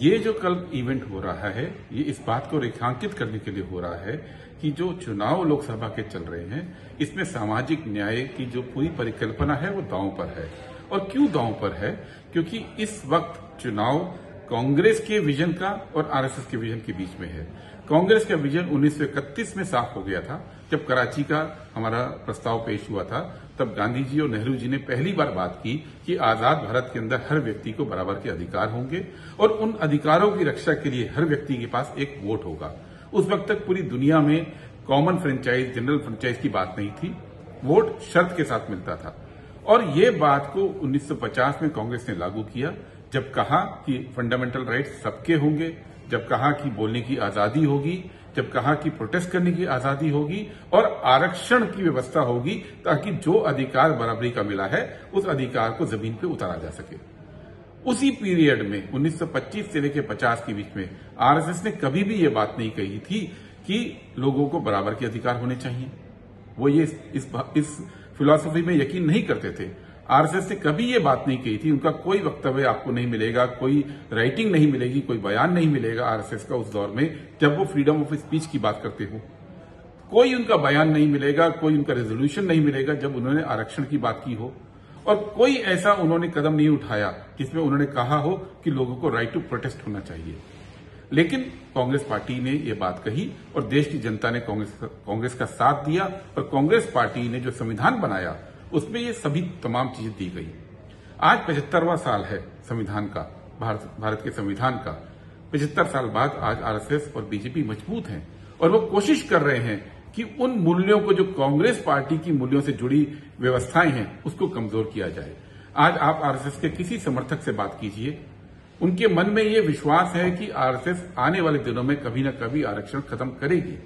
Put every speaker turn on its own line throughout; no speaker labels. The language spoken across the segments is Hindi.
ये जो कल इवेंट हो रहा है, ये इस बात को रेखांकित करने के लिए हो रहा है कि जो चुनाव लोकसभा के चल रहे हैं, इसमें सामाजिक न्याय की जो पूरी परिकल्पना है वो दांव पर है। और क्यों दांव पर है? क्योंकि इस वक्त चुनाव कांग्रेस के विजन का और आरएसएस के विजन के बीच में है। कांग्रेस का विजन 1931 में साफ हो गया था, जब कराची का हमारा प्रस्ताव पेश हुआ था। तब गांधी जी और नेहरू जी ने पहली बार बात की कि आजाद भारत के अंदर हर व्यक्ति को बराबर के अधिकार होंगे और उन अधिकारों की रक्षा के लिए हर व्यक्ति के पास एक वोट होगा। उस वक्त तक पूरी दुनिया में कॉमन फ्रेंचाइज, जनरल फ्रेंचाइज की बात नहीं थी, वोट शर्त के साथ मिलता था। और ये बात को 1950 में कांग्रेस ने लागू किया, जब कहा कि फंडामेंटल राइट्स सबके होंगे, जब कहा कि बोलने की आजादी होगी, जब कहा कि प्रोटेस्ट करने की आजादी होगी और आरक्षण की व्यवस्था होगी, ताकि जो अधिकार बराबरी का मिला है उस अधिकार को जमीन पे उतारा जा सके। उसी पीरियड में 1925 से लेकर 50 के बीच में आरएसएस ने कभी भी ये बात नहीं कही थी कि लोगों को बराबर के अधिकार होने चाहिए। वो ये इस फिलॉसफी में यकीन नहीं करते थे। आरएसएस ने कभी ये बात नहीं कही थी, उनका कोई वक्तव्य आपको नहीं मिलेगा, कोई राइटिंग नहीं मिलेगी, कोई बयान नहीं मिलेगा आरएसएस का उस दौर में जब वो फ्रीडम ऑफ स्पीच की बात करते हो। कोई उनका बयान नहीं मिलेगा, कोई उनका रेजोल्यूशन नहीं मिलेगा जब उन्होंने आरक्षण की बात की हो। और कोई ऐसा उन्होंने कदम नहीं उठाया जिसमें उन्होंने कहा हो कि लोगों को राइट टू प्रोटेस्ट होना चाहिए। लेकिन कांग्रेस पार्टी ने यह बात कही और देश की जनता ने कांग्रेस का साथ दिया और कांग्रेस पार्टी ने जो संविधान बनाया उसमें ये सभी तमाम चीजें दी गई। आज 75वां साल है संविधान का, भारत के संविधान का। 75 साल बाद आज आरएसएस और बीजेपी मजबूत हैं और वो कोशिश कर रहे हैं कि उन मूल्यों को, जो कांग्रेस पार्टी की मूल्यों से जुड़ी व्यवस्थाएं हैं, उसको कमजोर किया जाए। आज आप आरएसएस के किसी समर्थक से बात कीजिए, उनके मन में ये विश्वास है कि आरएसएस आने वाले दिनों में कभी न कभी आरक्षण खत्म करेगी।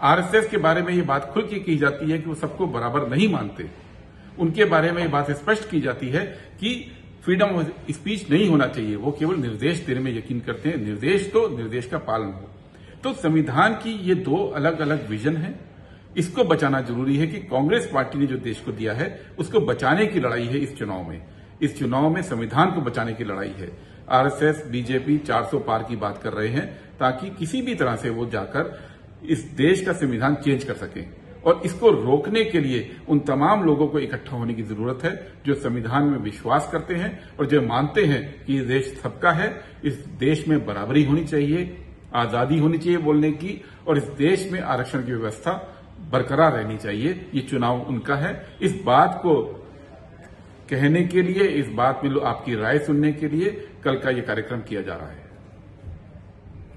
आरएसएस के बारे में ये बात खुल के की जाती है कि वो सबको बराबर नहीं मानते। उनके बारे में ये बात स्पष्ट की जाती है कि फ्रीडम ऑफ स्पीच नहीं होना चाहिए, वो केवल निर्देश देने में यकीन करते हैं, निर्देश का पालन हो। तो संविधान की ये दो अलग अलग विजन है, इसको बचाना जरूरी है कि कांग्रेस पार्टी ने जो देश को दिया है उसको बचाने की लड़ाई है। इस चुनाव में संविधान को बचाने की लड़ाई है। आरएसएस, बीजेपी 400 पार की बात कर रहे हैं ताकि किसी भी तरह से वो जाकर इस देश का संविधान चेंज कर सकें। और इसको रोकने के लिए उन तमाम लोगों को इकट्ठा होने की जरूरत है जो संविधान में विश्वास करते हैं और जो मानते हैं कि ये देश सबका है, इस देश में बराबरी होनी चाहिए, आजादी होनी चाहिए बोलने की, और इस देश में आरक्षण की व्यवस्था बरकरार रहनी चाहिए। ये चुनाव उनका है। इस बात को कहने के लिए, इस बात में आपकी राय सुनने के लिए कल का ये कार्यक्रम किया जा रहा है।